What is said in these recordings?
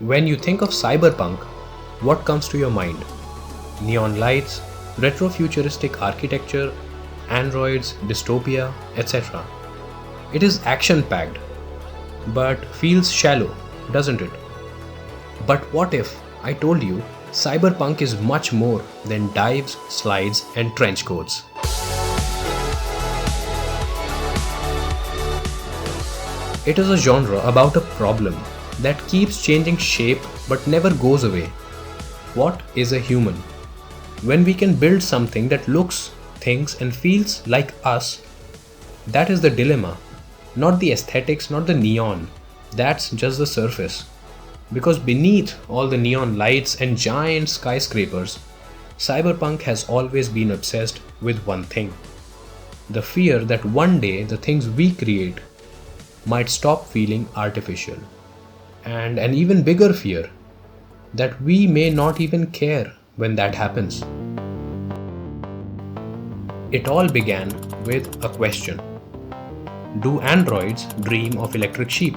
When you think of cyberpunk, what comes to your mind? Neon lights, retro-futuristic architecture, androids, dystopia, etc. It is action-packed, but feels shallow, doesn't it? But what if I told you cyberpunk is much more than dives, slides, and trench coats? It is a genre about a problem that keeps changing shape but never goes away. What is a human? When we can build something that looks, thinks, and feels like us, that is the dilemma. Not the aesthetics, not the neon. That's just the surface. Because beneath all the neon lights and giant skyscrapers, cyberpunk has always been obsessed with one thing. The fear that one day the things we create might stop feeling artificial. And an even bigger fear that we may not even care when that happens. It all began with a question. Do androids dream of electric sheep?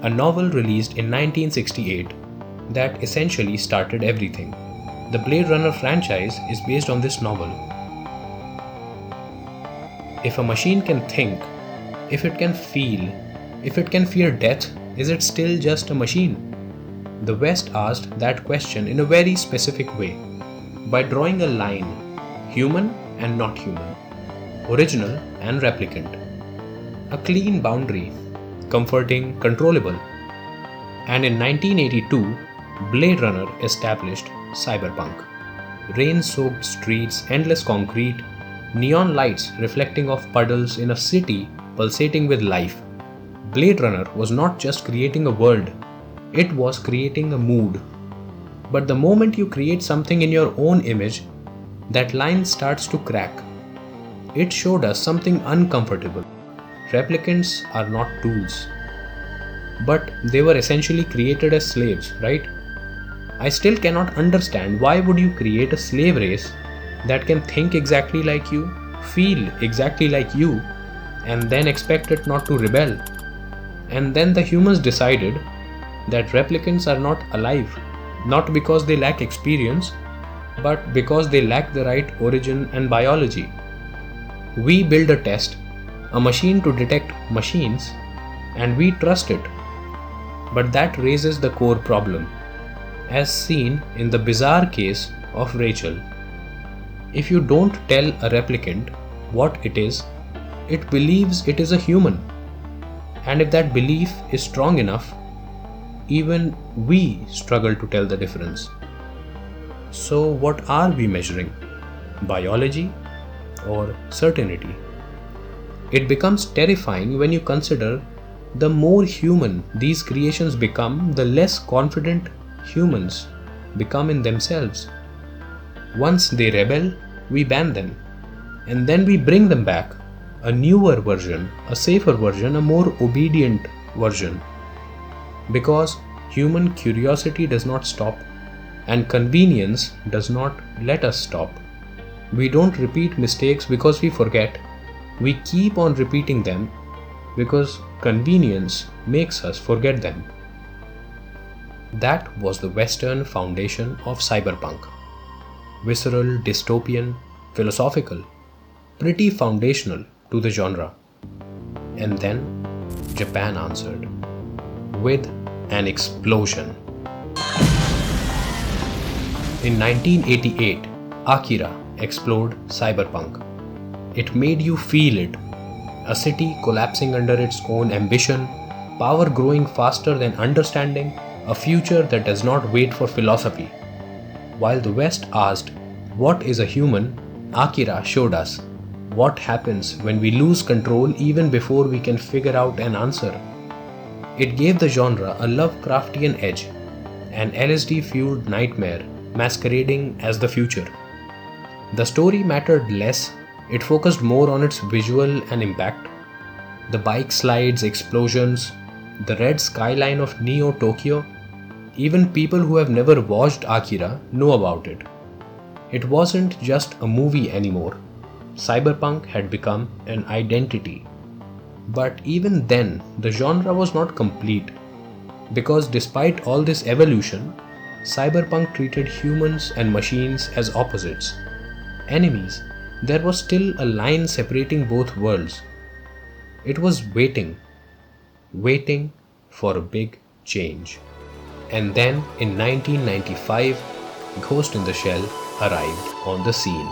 A novel released in 1968 that essentially started everything. The Blade Runner franchise is based on this novel. If a machine can think, if it can feel, if it can fear death, is it still just a machine? The West asked that question in a very specific way, by drawing a line, human and not human, original and replicant. A clean boundary, comforting, controllable. And in 1982, Blade Runner established cyberpunk. Rain-soaked streets, endless concrete, neon lights reflecting off puddles in a city pulsating with life. Blade Runner was not just creating a world, it was creating a mood. But the moment you create something in your own image, that line starts to crack. It showed us something uncomfortable. Replicants are not tools. But they were essentially created as slaves, right? I still cannot understand why would you create a slave race that can think exactly like you, feel exactly like you, and then expect it not to rebel. And then the humans decided that replicants are not alive, not because they lack experience, but because they lack the right origin and biology. We build a test, a machine to detect machines, and we trust it. But that raises the core problem, as seen in the bizarre case of Rachel. If you don't tell a replicant what it is, it believes it is a human. And if that belief is strong enough, even we struggle to tell the difference. So what are we measuring? Biology or certainty? It becomes terrifying when you consider the more human these creations become, the less confident humans become in themselves. Once they rebel, we ban them, and then we bring them back. A newer version, a safer version, a more obedient version. Because human curiosity does not stop, and convenience does not let us stop. We don't repeat mistakes because we forget. We keep on repeating them because convenience makes us forget them. That was the Western foundation of cyberpunk. Visceral, dystopian, philosophical, pretty foundational to the genre. And then Japan answered with an explosion. In 1988, Akira explored cyberpunk. It made you feel it. A city collapsing under its own ambition, power growing faster than understanding, a future that does not wait for philosophy. While the West asked, "What is a human?" Akira showed us what happens when we lose control even before we can figure out an answer. It gave the genre a Lovecraftian edge, an LSD-fueled nightmare masquerading as the future. The story mattered less, it focused more on its visual and impact. The bike slides, explosions, the red skyline of Neo Tokyo. Even people who have never watched Akira know about it. It wasn't just a movie anymore. Cyberpunk had become an identity. But even then, the genre was not complete. Because despite all this evolution, Cyberpunk treated humans and machines as opposites, enemies. There was still a line separating both worlds. It was waiting for a big change. And then in 1995, Ghost in the Shell arrived on the scene.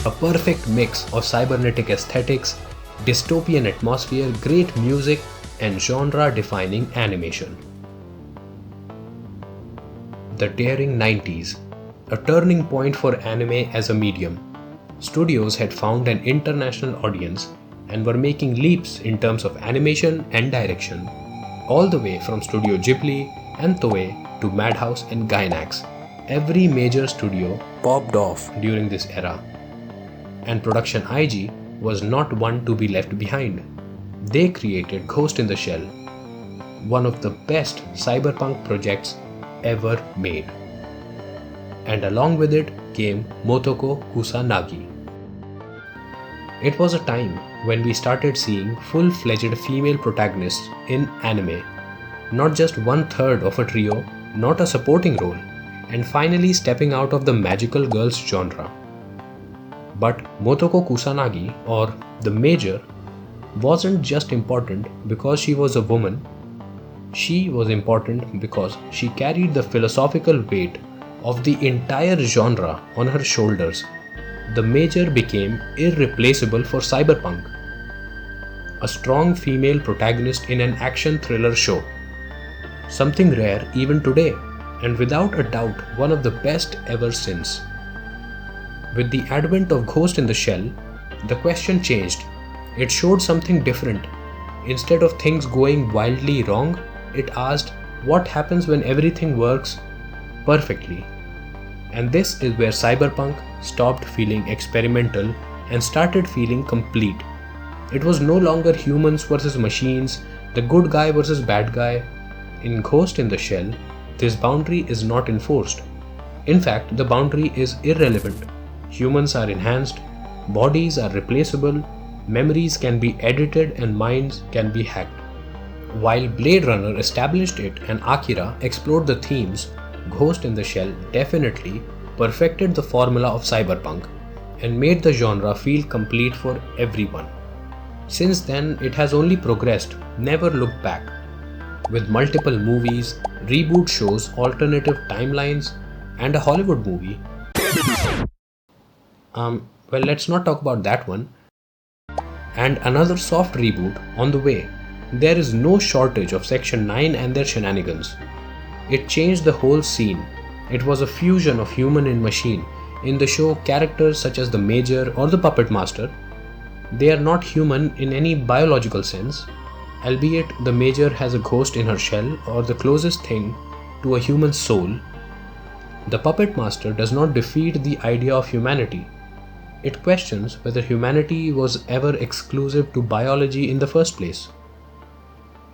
A perfect mix of cybernetic aesthetics, dystopian atmosphere, great music, and genre-defining animation. The daring 90s, a turning point for anime as a medium. Studios had found an international audience and were making leaps in terms of animation and direction, all the way from Studio Ghibli and Toei to Madhouse and Gainax. Every major studio popped off during this era, and Production IG was not one to be left behind. They created Ghost in the Shell, one of the best cyberpunk projects ever made. And along with it came Motoko Kusanagi. It was a time when we started seeing full-fledged female protagonists in anime, not just 1/3 of a trio, not a supporting role, and finally stepping out of the magical girls genre. But Motoko Kusanagi, or the Major, wasn't just important because she was a woman. She was important because she carried the philosophical weight of the entire genre on her shoulders. The Major became irreplaceable for cyberpunk. A strong female protagonist in an action thriller show. Something rare even today, and without a doubt one of the best ever since. With the advent of Ghost in the Shell, the question changed. It showed something different. Instead of things going wildly wrong, it asked what happens when everything works perfectly. And this is where cyberpunk stopped feeling experimental and started feeling complete. It was no longer humans versus machines, the good guy versus bad guy. In Ghost in the Shell, this boundary is not enforced. In fact, the boundary is irrelevant. Humans are enhanced, bodies are replaceable, memories can be edited, and minds can be hacked. While Blade Runner established it and Akira explored the themes, Ghost in the Shell definitely perfected the formula of cyberpunk and made the genre feel complete for everyone. Since then, it has only progressed, never looked back. With multiple movies, reboot shows, alternative timelines, and a Hollywood movie. Well, let's not talk about that one. And another soft reboot on the way. There is no shortage of Section 9 and their shenanigans. It changed the whole scene. It was a fusion of human and machine. In the show, characters such as the Major or the Puppet Master, they are not human in any biological sense, albeit the Major has a ghost in her shell or the closest thing to a human soul. The Puppet Master does not defeat the idea of humanity. It questions whether humanity was ever exclusive to biology in the first place.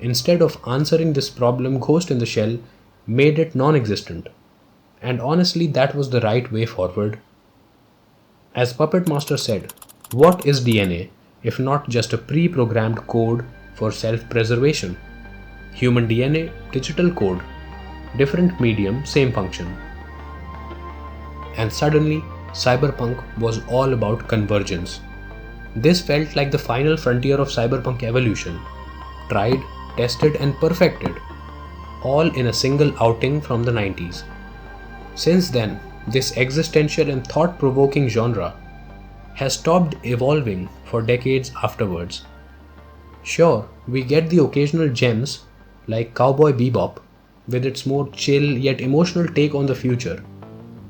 Instead of answering this problem, Ghost in the Shell made it non-existent. And honestly, that was the right way forward. As Puppet Master said, what is DNA if not just a pre-programmed code for self-preservation? Human DNA, digital code, different medium, same function. And suddenly, cyberpunk was all about convergence. This felt like the final frontier of cyberpunk evolution. Tried, tested, and perfected, all in a single outing from the 90s. Since then, this existential and thought-provoking genre has stopped evolving for decades afterwards. Sure, we get the occasional gems like Cowboy Bebop with its more chill yet emotional take on the future,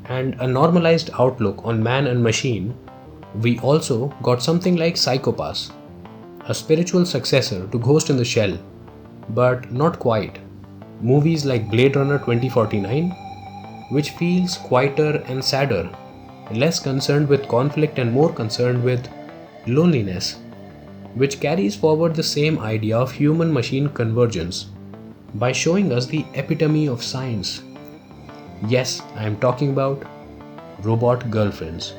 and a normalized outlook on man and machine. We also got something like Psycho-Pass, a spiritual successor to Ghost in the Shell, but not quite. Movies like Blade Runner 2049, which feels quieter and sadder, less concerned with conflict and more concerned with loneliness, which carries forward the same idea of human-machine convergence by showing us the epitome of science. Yes, I am talking about robot girlfriends.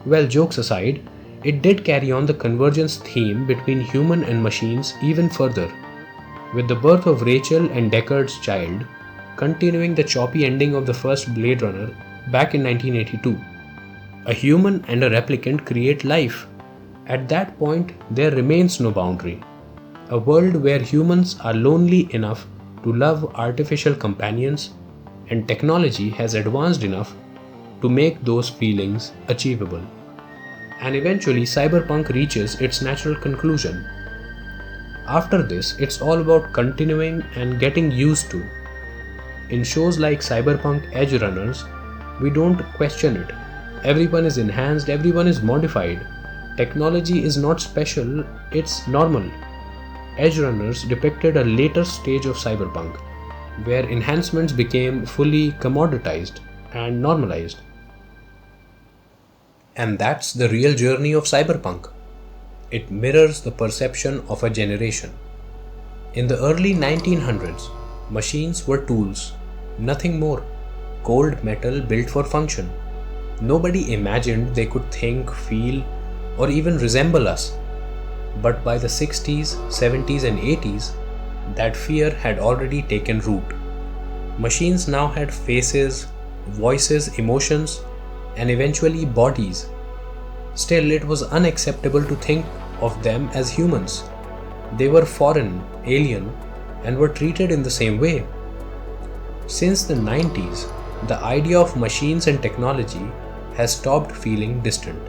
Well, jokes aside, it did carry on the convergence theme between human and machines even further, with the birth of Rachel and Deckard's child, continuing the choppy ending of the first Blade Runner back in 1982. A human and a replicant create life. At that point, there remains no boundary. A world where humans are lonely enough to love artificial companions, and technology has advanced enough to make those feelings achievable. And eventually, Cyberpunk reaches its natural conclusion. After this, it's all about continuing and getting used to. In shows like Cyberpunk Edge Runners, we don't question it. Everyone is enhanced, everyone is modified. Technology is not special, it's normal. Edge Runners depicted a later stage of cyberpunk, where enhancements became fully commoditized and normalized. And that's the real journey of cyberpunk. It mirrors the perception of a generation. In the early 1900s, machines were tools, nothing more. Cold metal built for function. Nobody imagined they could think, feel, or even resemble us. But by the 60s, 70s, and 80s, that fear had already taken root. Machines now had faces, voices, emotions, and eventually bodies. Still, it was unacceptable to think of them as humans. They were foreign, alien, and were treated in the same way. Since the 90s, the idea of machines and technology has stopped feeling distant.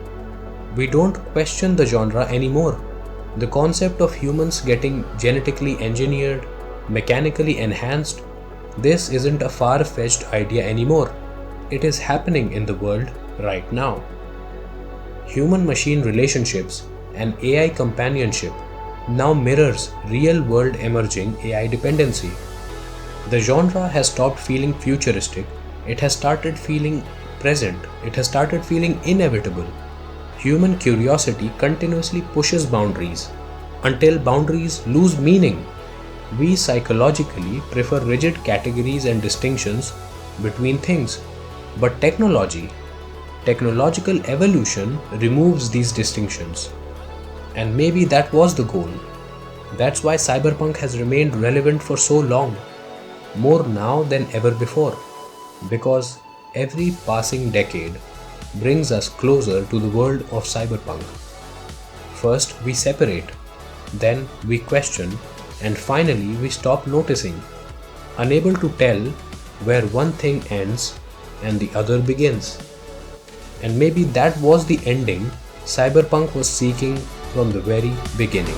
We don't question the genre anymore. The concept of humans getting genetically engineered, mechanically enhanced, this isn't a far-fetched idea anymore. It is happening in the world right now. Human-machine relationships and AI companionship now mirrors real-world emerging AI dependency. The genre has stopped feeling futuristic, it has started feeling present, it has started feeling inevitable. Human curiosity continuously pushes boundaries until boundaries lose meaning. We psychologically prefer rigid categories and distinctions between things, but technological evolution removes these distinctions. And maybe that was the goal. That's why cyberpunk has remained relevant for so long, more now than ever before, because every passing decade brings us closer to the world of cyberpunk. First we separate, then we question, and finally we stop noticing, unable to tell where one thing ends and the other begins. And maybe that was the ending cyberpunk was seeking from the very beginning.